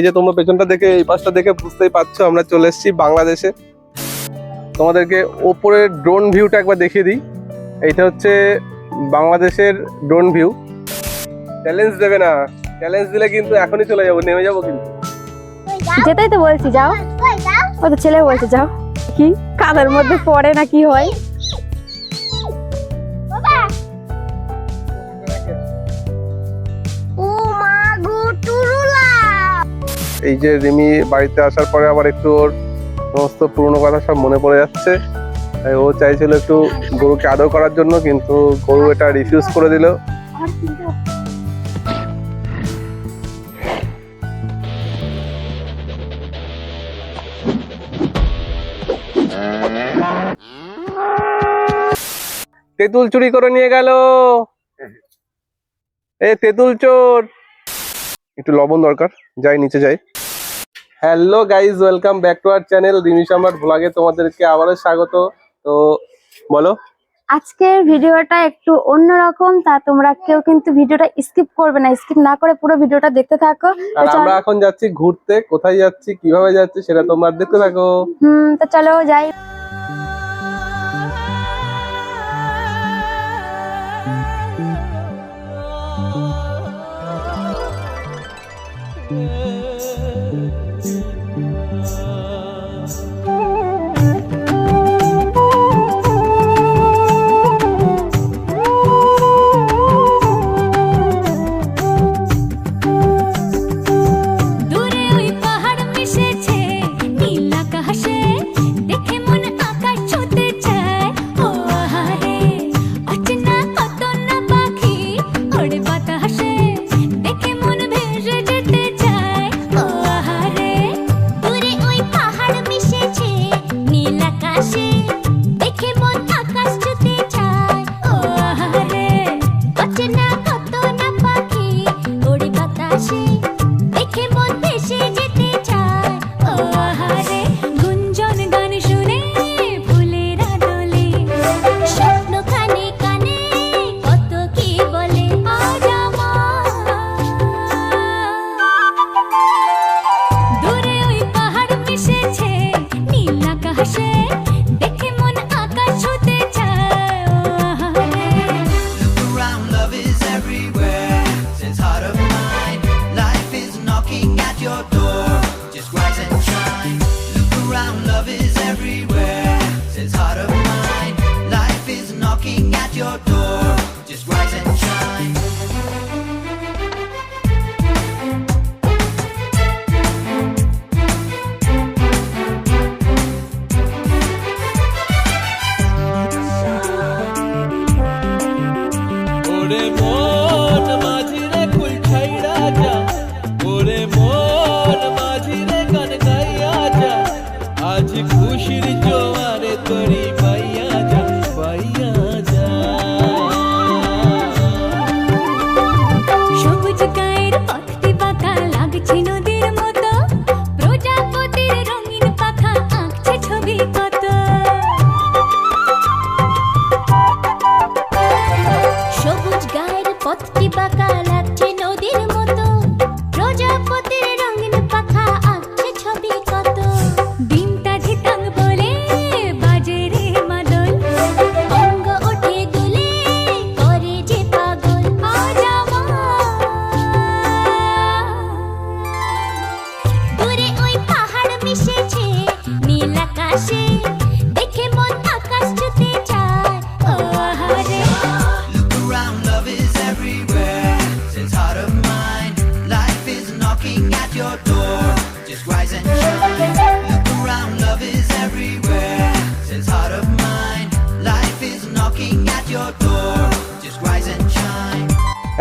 এই যে তোমরা পেছনটা দেখে এই পাশটা দেখে বুঝতেই পারছো আমরা চলে এসেছি বাংলাদেশে। তোমাদেরকে ওপরের ড্রোন ভিউটা একবার দেখিয়ে দিই। এইটা হচ্ছে বাংলাদেশের ড্রোন ভিউ। চ্যালেঞ্জ দেবে না, চ্যালেঞ্জ দিলে কিন্তু এখনই চলে যাবো, নেমে যাবো কিন্তু। যেতেই তো বলছি যাও, ও তো ছেলে বলছে যাও, কি কাদার মধ্যে পড়ে না কি হয়। এই যে রিমি বাড়িতে আসার পরে আবার একটু ওর সমস্ত পুরনো কথা সব মনে পড়ে যাচ্ছে। ও চাইছিল একটু গরুকে আদর করার জন্য, কিন্তু গরু এটা রিফিউজ করে দিল। তেঁতুল চুরি করে নিয়ে গেল, এ তেঁতুল চোর। একটু লবণ দরকার, যাই নিচে যাই। Hello guys, welcome back to our channel Rimi সম্রাট ভ্লগে তোমাদেরকে আবারও স্বাগত। তো বলো, আজকের ভিডিওটা একটু অন্যরকম, তা তোমরা কেউ কিন্তু ভিডিওটা স্কিপ করবে না, স্কিপ না করে পুরো ভিডিওটা দেখতে থাকো। আর আমরা এখন যাচ্ছি ঘুরতে, কোথায় যাচ্ছি কিভাবে যাচ্ছি সেটা তোমরা দেখতে থাকো। তো চলো যাই।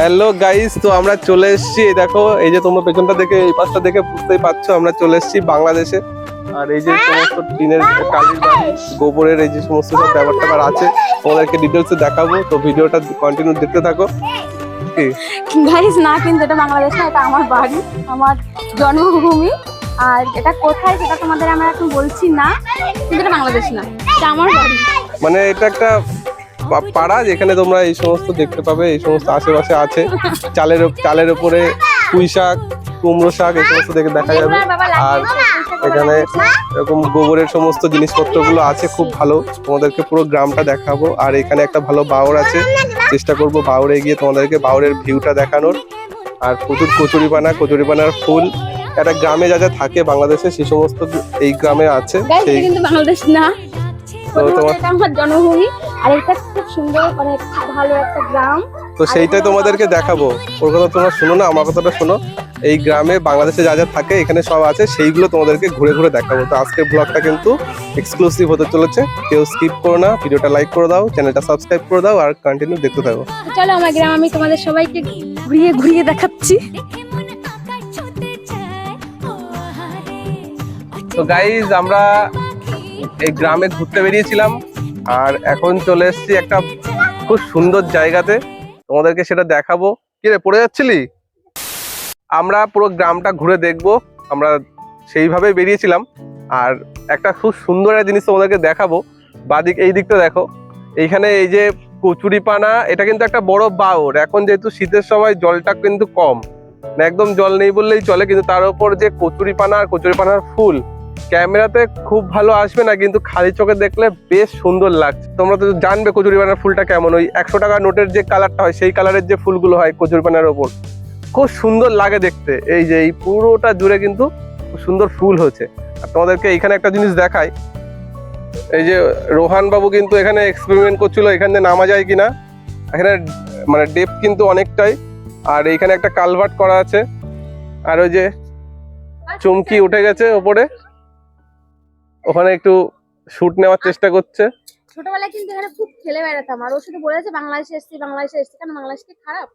হ্যালো গাইস, তো আমরা চলে এসেছি। দেখো, এই যে তোমরা পেছনটা দেখে এই পাশটা দেখে বুঝতেই পারছো আমরা চলে এসেছি বাংলাদেশে। আর এই যে সমস্ত টিনের টালির বাড়ি, গোবরের এই যে সমস্ত সব ব্যাপার আছে তোমাদেরকে ডিটেলসে দেখাবো। তো ভিডিওটা কন্টিনিউ দেখতে থাকো। গাইস না, কিন্তু এটা বাংলাদেশ না, এটা আমার বাড়ি, আমার জন্মভূমি। আর এটা কোথায় সেটা তোমাদের আমরা এখন বলছি না, কিন্তু এটা বাংলাদেশ না, এটা আমার বাড়ি। মানে এটা একটা পাড়া যেখানে তোমরা এই সমস্ত দেখতে পাবে, এই সমস্ত আশেপাশে আছে। চালের উপরে পুঁই শাক, কুমড়ো শাক এই সমস্ত দেখে দেখা যাবে। আর এখানে এরকম গোবরের সমস্ত জিনিসপত্রগুলো আছে, খুব ভালো। তোমাদেরকে পুরো গ্রামটা দেখাবো। আর এখানে একটা ভালো বাওর আছে, চেষ্টা করব বাওরে গিয়ে তোমাদেরকে বাওরের ভিউটা দেখানোর। আর প্রচুর কচুরিপানার ফুল। একটা গ্রামে যা যা থাকে বাংলাদেশে সেই সমস্ত এই গ্রামে আছে। সেই কিন্তু বাংলাদেশ না, তো তোমার এটা আমার জন্মভূমি। আর এটা খুব সুন্দর, মানে খুব ভালো একটা গ্রাম। তো সেইটাই তোমাদেরকে দেখাবো। ওর কথা তোমরা শোনো না, আমার কথাটা শোনো। এই গ্রামে বাংলাদেশে যা যা থাকে এখানে সব আছে, সেইগুলো তোমাদেরকে ঘুরে ঘুরে দেখাবো। তো আজকের ব্লগটা কিন্তু এক্সক্লুসিভ হতে চলেছে, কেউ স্কিপ করো না। ভিডিওটা লাইক করে দাও, চ্যানেলটা সাবস্ক্রাইব করে দাও, আর কন্টিনিউ দেখতে থাকো। চলো আমার গ্রাম আমি তোমাদের সবাইকে ঘুরিয়ে ঘুরিয়ে দেখাচ্ছি। তো গাইজ, আমরা এই গ্রামে ঘুরতে বেরিয়েছিলাম, আর এখন চলে এসেছি একটা খুব সুন্দর জায়গাতে, তোমাদেরকে সেটা দেখাবো। কি রে, পড়ে যাচ্ছিলি? আমরা পুরো গ্রামটা ঘুরে দেখবো, আমরা সেইভাবে বেরিয়েছিলাম। আর একটা খুব সুন্দর একটা জিনিস তোমাদেরকে দেখাবো। বাদিক এই দিকটা দেখো, এইখানে এই যে কচুরিপানা, এটা কিন্তু একটা বড় বাওর। এখন যেহেতু শীতের সময় জলটা কিন্তু কম, না একদম জল নেই বললেই চলে, কিন্তু তার উপর যে কচুরিপানা আর কচুরিপানার ফুল, ক্যামেরাতে খুব ভালো আসবে না, কিন্তু খালি চোখে দেখলে বেশ সুন্দর লাগছে। তোমরা তো জানবে কচুরিপানার ফুলটা কেমন। ওই 100 টাকা নোটের যে কালারটা হয় সেই কালারের যে ফুলগুলো হয় কচুরিপানার ওপর, খুব সুন্দর লাগে দেখতে। এই যে এই পুরোটা জুড়ে কিন্তু খুব সুন্দর ফুল হচ্ছে। আর তোমাদেরকে এখানে একটা জিনিস দেখাই, এই যে রোহান বাবু কিন্তু এখানে এক্সপেরিমেন্ট করছিল এখানে নামা যায় কিনা। এখানে মানে ডেপথ কিন্তু অনেকটাই। আর এইখানে একটা কালভার্ট করা আছে, আর ওই যে চুমকি উঠে গেছে ওপরে, ওখানে একটু শুট নেওয়ার চেষ্টা করছে। ছোটবেলায় কিন্তু এখানে খুব খেলে বেড়াতাম, আর ও শুধু বলেছে বাংলাদেশে এসেছি বাংলাদেশে এসেছি। কেন বাংলাদেশ কি খারাপ?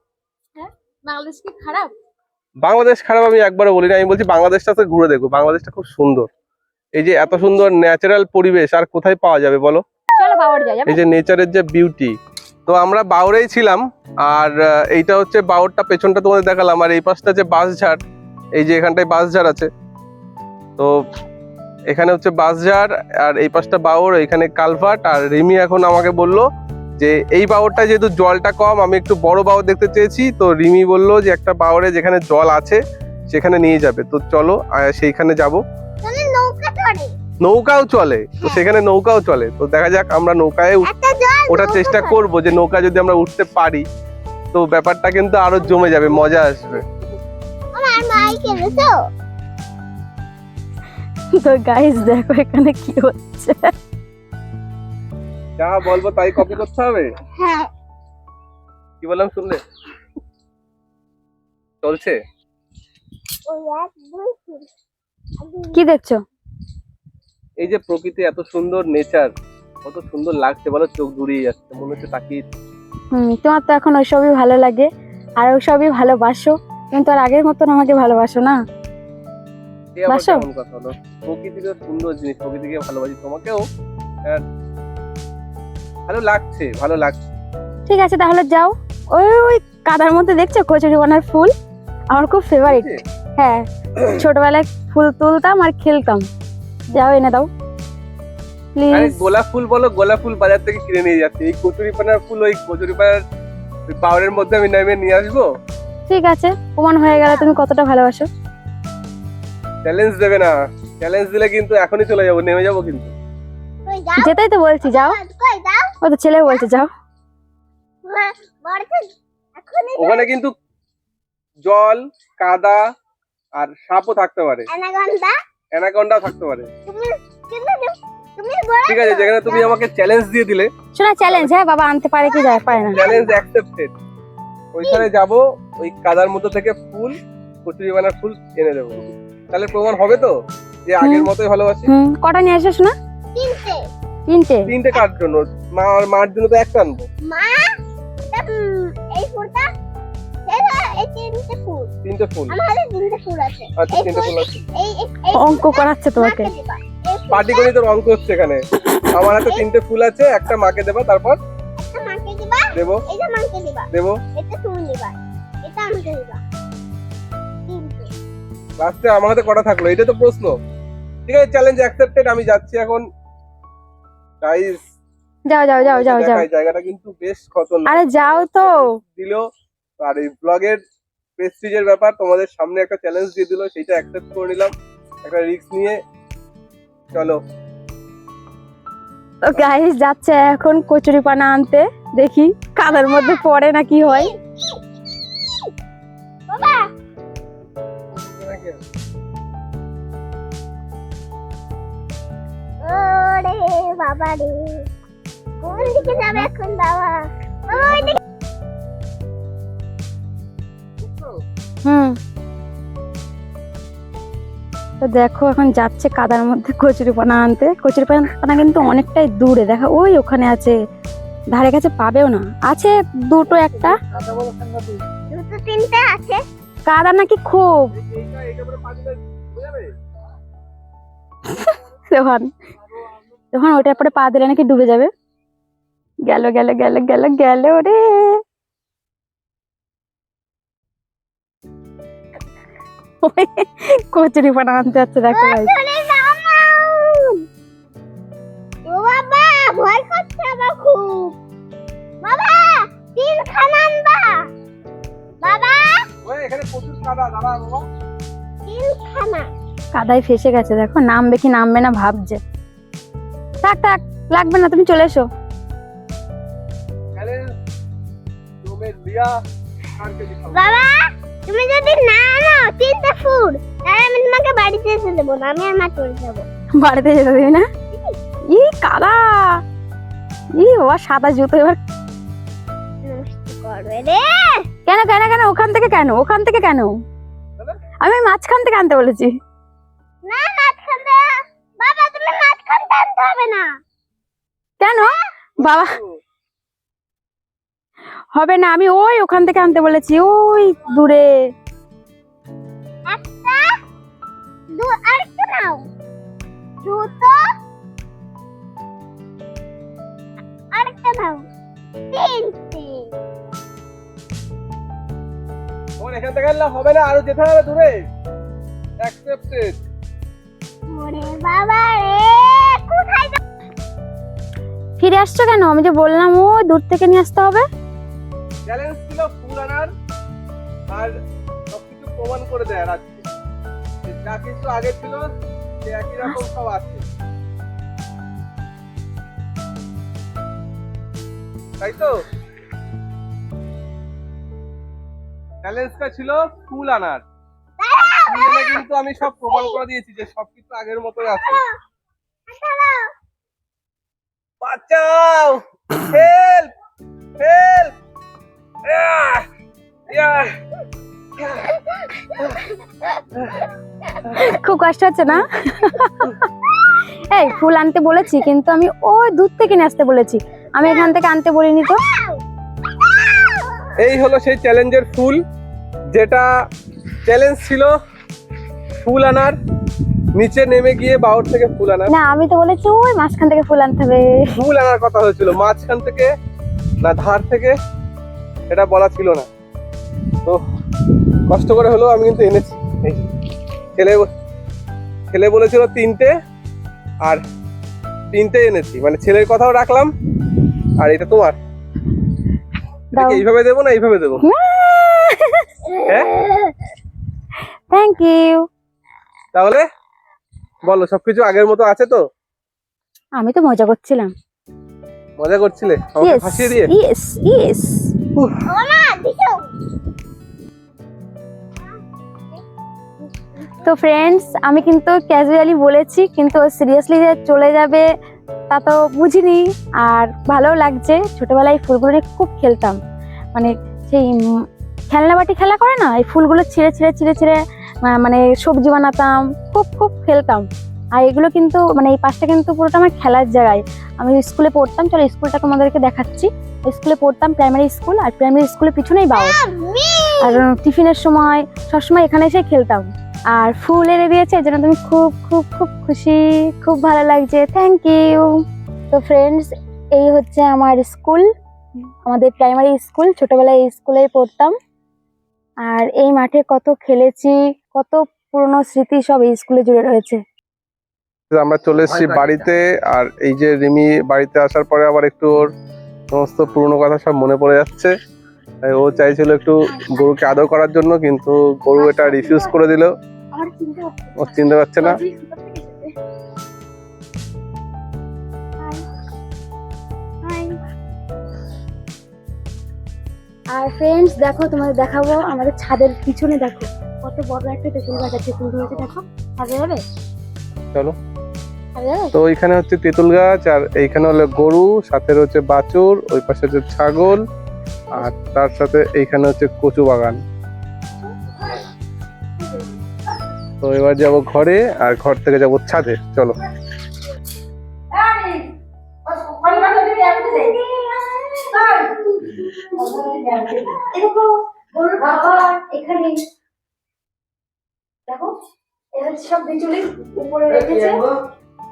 হ্যাঁ, বাংলাদেশ কি খারাপ? বাংলাদেশ খারাপ আমি একবারও বলি না, আমি বলছি বাংলাদেশটা তো ঘুরে দেখো, বাংলাদেশটা খুব সুন্দর। এই যে এত সুন্দর ন্যাচারাল পরিবেশ আর কোথায় পাওয়া যাবে বলো? চলো বাওয়ার যাই। এই যে নেচারের যে বিউটি। তো আমরা বাউরেই ছিলাম, আর এইটা হচ্ছে বাউরটা, পেছনটা তোমাদের দেখালাম। আর এই পাশটা যে বাঁশঝাড়, এই যে এখানটায় বাঁশঝাড় আছে, তো এখানে হচ্ছে বাঁশঝাড়, আর এই পাশটা বাউর, এখানে কালভার্ট। আর রিমি এখন আমাকে বললো যে এই বাউরটা যেহেতু জলটা কম, আমি একটু বড় বাউর দেখতে চেয়েছি। তো রিমি বললো যে একটা বাউরে যেখানে জল আছে সেখানে নিয়ে যাবে। তো চলো সেইখানে যাব। নৌকাও চলে, তো সেখানে নৌকাও চলে। তো দেখা যাক, আমরা নৌকায় ওঠার চেষ্টা করব, যে নৌকা যদি আমরা উঠতে পারি তো ব্যাপারটা কিন্তু আরো জমে যাবে, মজা আসবে। তো গাইস দেখো এখানে কি হচ্ছে। যা বলবো তাই কপি করতে হবে। হ্যাঁ, কি বললাম শুনলে? চলছে। কি দেখছো? এই যে প্রকৃতি, এত সুন্দর নেচার, কত সুন্দর লাগছে বলো, চোখ জুড়িয়ে যাচ্ছে, মনে হচ্ছে তাকিয়ে। তোমার তো এখন ওইসবই ভালো লাগে, আর ওইসবই ভালোবাসো, কিন্তু আর আগের মতন আমাকে ভালোবাসো না। বাসো? কেমন কথা হলো? প্রকৃতি তো সুন্দর জিনিস, প্রকৃতিকে ভালোবাসি, তোমাকেও ভালো লাগছে, ভালো লাগছে। ঠিক আছে তাহলে যাও। ওই ওই কাদার মধ্যে দেখছো কচুরিপানার ফুল, আমার খুব ফেভারিট। হ্যাঁ, ছোটবেলায় ফুল তুলতাম আর খেলতাম। যাও এনে দাও আরে প্লিজ। গোলাপ ফুল বলো, গোলাপ ফুল বাজার থেকে কিনে নিয়ে যাচ্ছে। এই কচুরিপানার ফুল, ওই কচুরিপানার পাউডারের মধ্যে আমি নেমে নিয়ে আসবো। ঠিক আছে, প্রমাণ হয়ে গেল তুমি কতটা ভালোবাসো। চ্যালেঞ্জ দেবে না, চ্যালেঞ্জ দিলে কিন্তু এখনই চলে যাবো, নেমে যাবো কিন্তু। যেতেই তো বলছি যাও, ও তো ছেলে বলছে যাও। ওখানে কিন্তু জল, কাদা আর সাপও থাকতে পারে, অ্যানাকন্ডাও থাকতে পারে। ঠিক আছে, যেখানে তুমি আমাকে চ্যালেঞ্জ দিয়ে দিলে। শোনা চ্যালেঞ্জ, হ্যাঁ বাবা আনতে পারে কি যায় পারে না। Challenge accepted. ওইখানে যাব, ওই কাদার মধ্যে থেকে ফুল, কচুরিপানার ফুল এনে দেবো। তাহলে প্রমাণ হবে তো যে আগের মতোই ভালোবাসি। কটা নিয়ে আসিস না? তিনটে। তিনটে কার জন্য? মার জন্য তো একটা আনবো। তিনটে ফুল আচ্ছা, তিনটে ফুল আছে। অঙ্ক করাচ্ছে তোমাকে। পার্টি করি, তোর অঙ্ক হচ্ছে এখানে। আমার হাতে তিনটে ফুল আছে, একটা মাকে দেবা, তারপর দেবো দেবো লাস্টে আমার হাতে কটা থাকলো, এটা তো প্রশ্ন। ঠিক আছে, চ্যালেঞ্জ অ্যাকসেপ্টেড। আমি যাচ্ছি এখন। গাইস যাও যাও যাও যাও যাও। জায়গাটা কিন্তু বেশ খতরনাক। আরে যাও তো। দিল। আর এই ব্লগের প্রেস্টিজের ব্যাপার, তোমাদের সামনে একটা চ্যালেঞ্জ দিয়ে দিল, সেটা অ্যাকসেপ্ট করে নিলাম, একটা রিস্ক নিয়ে। চলো তো গাইস যাচ্ছে এখন কচুরি পানা আনতে, দেখি কাদার মধ্যে পড়ে না কি হয়। ওরে বাবা রে, কোন দিকে যাবে এখন বাবা? ওই দিকে। তো দেখো এখন যাচ্ছে কাদার মধ্যে কচুরি পানা আনতে। কচুরি পানা কিন্তু অনেকটাই দূরে, দেখো ওই ওখানে আছে, ধারে কাছে পাবেও না, আছে দুটো একটা দুটো তিনটে আছে। কাদা নাকি খুব। যখন যখন ওটার পরে পা দিলে নাকি ডুবে যাবে। গেল গেল গেল গেল গেল রে। কচুরি পানা আনতে যাচ্ছে, দেখো ভাই। ওরে বাবা! ও বাবা, ভয় করছে আমার খুব। বাবা, তিনখানা আনবা। বাবা, ওই এখানে প্রচুর কাদা, দাঁড়া বাবা। তিনখানা। কাদায় ফেসে গেছে, দেখো নামবে কি নামবে না ভাবছে। থাক থাক, লাগবে না, তুমি চলে এসো। চ্যালেঞ্জ তুমি লিয়া কারকে দিখাও। বাবা, তুমি যদি না আনো তিনটে ফুড, তাহলে আমি তোমাকে বাড়িতে এসে দেবো না, আমি আমার চলে যাবো। বাড়িতে যেতে দিবি না? ই কাদা, ই বাবা সাদা জুতো এবার। নষ্ট করবে রে। কেন কেন কেন ওখান থেকে কেন, ওখান থেকে কেন? আমি মাঝখান থেকে আনতে বলেছি। না, মাঝখান থেকে। বাবা, তুমি মাঝখান থেকে আনতে হবে না। কেন বাবা? হবে না, আমি ওই ওখান থেকে আনতে বলেছি, ওই দূরে। একটা, আরেকটা নাও। দুটো, আরেকটা নাও। তিনটে। ওর এখান থেকে আনলে হবে না, আরো যেতে হবে দূরে। অ্যাকসেপ্টেড। ওরে বাবা রে, কোথায় যাব? ফিরে আসছো কেন? আমি যে বললাম ওই দূর থেকে নিয়ে আসতে হবে। চ্যালেঞ্জ ছিল ফুল আনার, আর সবকিছু প্রমাণ করে দেয় আজকে যে যা কিছু আগে ছিল সে একই রকম সব আছে, তাই তো? চ্যালেঞ্জটা ছিল ফুল আনার, ফুল এনে কিন্তু আমি সব প্রমাণ করে দিয়েছি যে সবকিছু আগের মতোই আছে। বাঁচাও, হেল্প হেল্প। খুব কষ্ট হচ্ছে না? এই ফুল আনতে বলেছি, কিন্তু আমি ওই দূর থেকে নিয়ে আসতে বলেছি, আমি এখান থেকে আনতে বলিনি তো। এই হলো সেই চ্যালেঞ্জের ফুল, যেটা চ্যালেঞ্জ ছিল ফুল আনার, নিচে নেমে গিয়ে বাউর থেকে ফুল আনার। না আমি তো বলেছি ওই মাঝখান থেকে ফুল আনতে হবে। ফুল আনার কথা হয়েছিল, মাঝখান থেকে না ধার থেকে, এটা বলা ছিল না। তো কষ্ট করে হলেও আমি কিন্তু এনেছি। এই ছেলে ছেলে বলেছিল তিনটে, আর তিনটে এনেছি, মানে ছেলের কথাও রাখলাম। আর এটা তোমার, দাও। এটাকে এইভাবে দেবো না এইভাবে দেবো? হ্যাঁ, থ্যাংক ইউ। তাহলে বলো সবকিছু আগের মতো আছে তো? আমি তো মজা করছিলাম। মজা করছিলে আমাকে ইয়েস ফাঁসিয়ে দিয়ে? Yes yes. উফ, ও মা, দিছো। তো ফ্রেন্ডস, আমি কিন্তু ক্যাজুয়ালি বলেছি, কিন্তু সিরিয়াসলি যে চলে যাবে তা তো বুঝিনি। আর ভালোও লাগছে, ছোটবেলায় এই ফুলগুলো নিয়ে খুব খেলতাম, মানে সেই খেলনা বাটি খেলা করে না, এই ফুলগুলো ছিঁড়ে ছিঁড়ে ছিঁড়ে ছিঁড়ে মানে সবজি বানাতাম, খুব খুব খেলতাম। আর এগুলো কিন্তু মানে এই পাশটা কিন্তু পুরোটা আমার খেলার জায়গায়। আমি স্কুলে পড়তাম, চলো স্কুলটা তোমাদেরকে দেখাচ্ছি। স্কুলে পড়তাম প্রাইমারি স্কুল, আর প্রাইমারি স্কুলের পিছনেই বাউল। আর টিফিনের সময় সবসময় এখানে এসে খেলতাম। আর ফুল এনে দিয়েছে, এর জন্য তুমি খুব খুব খুব খুশি, খুব ভালো লাগছে, থ্যাংক ইউ। তো ফ্রেন্ডস, এই হচ্ছে আমার স্কুল, আমাদের প্রাইমারি স্কুল। ছোটবেলায় এই স্কুলেই পড়তাম। আর এই মাঠে কত খেলেছি, কত পুরনো স্মৃতি সব এই স্কুলে জুড়ে রয়েছে। আমরা চলে এসেছি বাড়িতে। আর এই যে রিমি বাড়িতে আসার পরে আবার একটু ওর সমস্ত পুরনো কথা সব মনে পড়ে যাচ্ছে। তাই ও চাইছিল একটু গরুকে আদর করার জন্য, কিন্তু গরু এটা রিফিউজ করে দিল। আমার চিনতে পারছি ও চিনতে পারছে না। আর ফ্রেন্ডস দেখো, তোমাদের দেখাবো আমাদের ছাদের পিছনে দেখো কত বড় একটা তেঁতুল গাছ আছে। তেঁতুল গাছে দেখো, ছাদে যাবে? চলো। ছাদে যাবে? তো ওইখানে হচ্ছে তেঁতুল গাছ, আর এইখানে হলো গরু, সাথে হচ্ছে বাছুর, ওই পাশে হচ্ছে ছাগল, আর তার সাথে এইখানে হচ্ছে কচু বাগান। তো এবার যাব ঘরে, আর ঘর থেকে যাব ছাদে। চলো। গরুর খাবার এখানে দেখো, এটা হচ্ছে সব বিচুলি উপরে রেখেছে,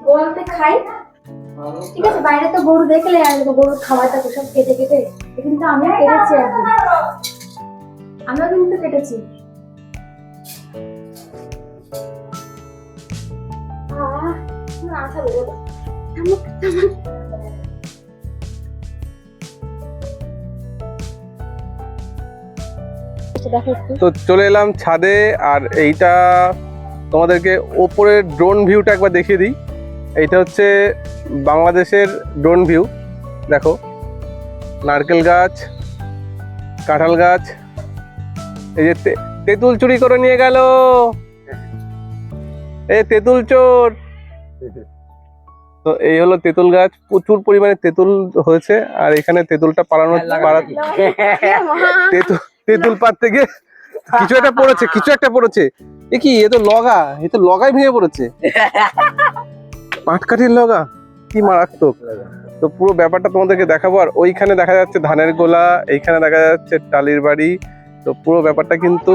গোয়ালতে খাই। ঠিক আছে, বাইরে তো গরু দেখলে আর গরুর খাবারটা তো সব কেটে কেটে, কিন্তু আমি কেটেছি একদিন, আমরা কিন্তু কেটেছি। আচ্ছা বেরোবো। দেখো একটু তো চলে এলাম ছাদে, আর এইটা তোমাদেরকে ওপরের ড্রোন ভিউটা একবার দেখিয়ে দিই। এইটা হচ্ছে বাংলাদেশের ড্রোন ভিউ। দেখো, নারকেল গাছ, কাঁঠাল গাছ, এই যে তেঁতুল চুরি করে নিয়ে গেল, এই তেঁতুল চোর। তো এই হলো তেঁতুল গাছ, প্রচুর পরিমাণে তেঁতুল হয়েছে, আর এখানে তেঁতুলটা তেঁতুল পাত থেকে কিছু একটা পড়েছে। এ কি, এ তো লগা, এ তো লগাই ভেঙে পড়েছে, পাটকাঠির লগা, কি মারাত্মক। তো পুরো ব্যাপারটা তোমাদেরকে দেখাবো। আর ওইখানে দেখা যাচ্ছে ধানের গোলা, এইখানে দেখা যাচ্ছে টালির বাড়ি। তো পুরো ব্যাপারটা কিন্তু,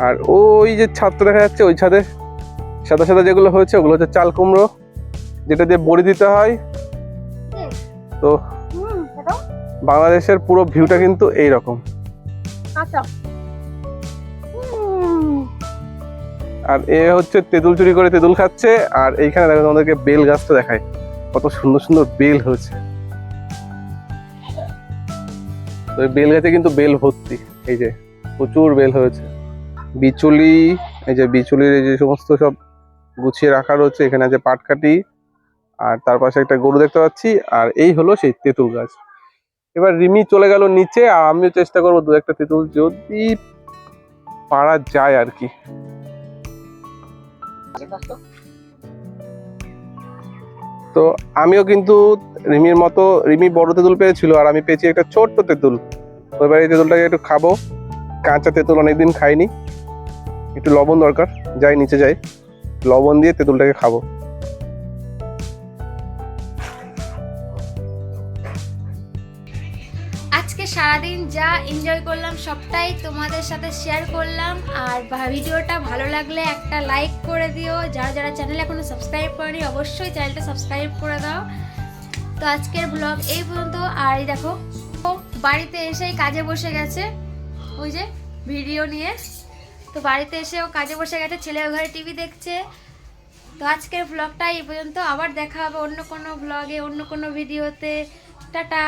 আর ওই যে ছাদটা দেখা যাচ্ছে, ওই ছাদে সাদা সাদা যেগুলো হয়েছে ওগুলো হচ্ছে চাল কুমড়ো, যেটা দিয়ে বড়ি দিতে হয়। তো বাংলাদেশের পুরো ভিউটা কিন্তু এইরকম। আর এ হচ্ছে তেঁতুল চুরি করে তেঁতুল খাচ্ছে। আর এইখানে দেখো, তোমাদেরকে বেল গাছটা দেখায়, কত সুন্দর সুন্দর বেল হয়েছে। তো এই বেল গাছে কিন্তু বেল ভর্তি, এই যে প্রচুর বেল হয়েছে। বিচুলি, এই যে বিচুলির এই যে সমস্ত সব গুছিয়ে রাখা রয়েছে। এখানে আছে পাটকাঠি, আর তার পাশে একটা গরু দেখতে পাচ্ছি। আর এই হলো সেই তেঁতুল গাছ। এবার রিমি চলে গেল নিচে, আর আমিও চেষ্টা করবো দু একটা তেঁতুল যদি পারা যায় আর কি। তো আমিও কিন্তু রিমির মতো, রিমি বড় তেঁতুল পেয়েছিল, আর আমি পেয়েছি একটা ছোট্ট তেঁতুল। এবার এই তেঁতুলটাকে একটু খাবো, কাঁচা তেঁতুল অনেকদিন খাইনি, একটু লবণ দরকার। যাই নিচে যাই, লবণ দিয়ে তেঁতুলটাকে খাবো। আজকে সারাদিন যা এনজয় করলাম সবটাই তোমাদের সাথে শেয়ার করলাম। আর ভিডিওটা ভালো লাগলে একটা লাইক করে দিও। যারা যারা চ্যানেল এখনো সাবস্ক্রাইব করেনি অবশ্যই চ্যানেলটা সাবস্ক্রাইব করে দাও। তো আজকের ব্লগ এই পর্যন্ত। আর এই দেখো, বাড়িতে এসেই কাজে বসে গেছে, ওই যে ভিডিও নিয়ে। তো বাড়িতে এসেও কাজে বসে গেছে, ছেলেও ঘরে টিভি দেখছে। তো আজকের ব্লগটা এই পর্যন্ত, আবার দেখা হবে অন্য কোনো ব্লগে, অন্য কোনো ভিডিওতে। টাটা।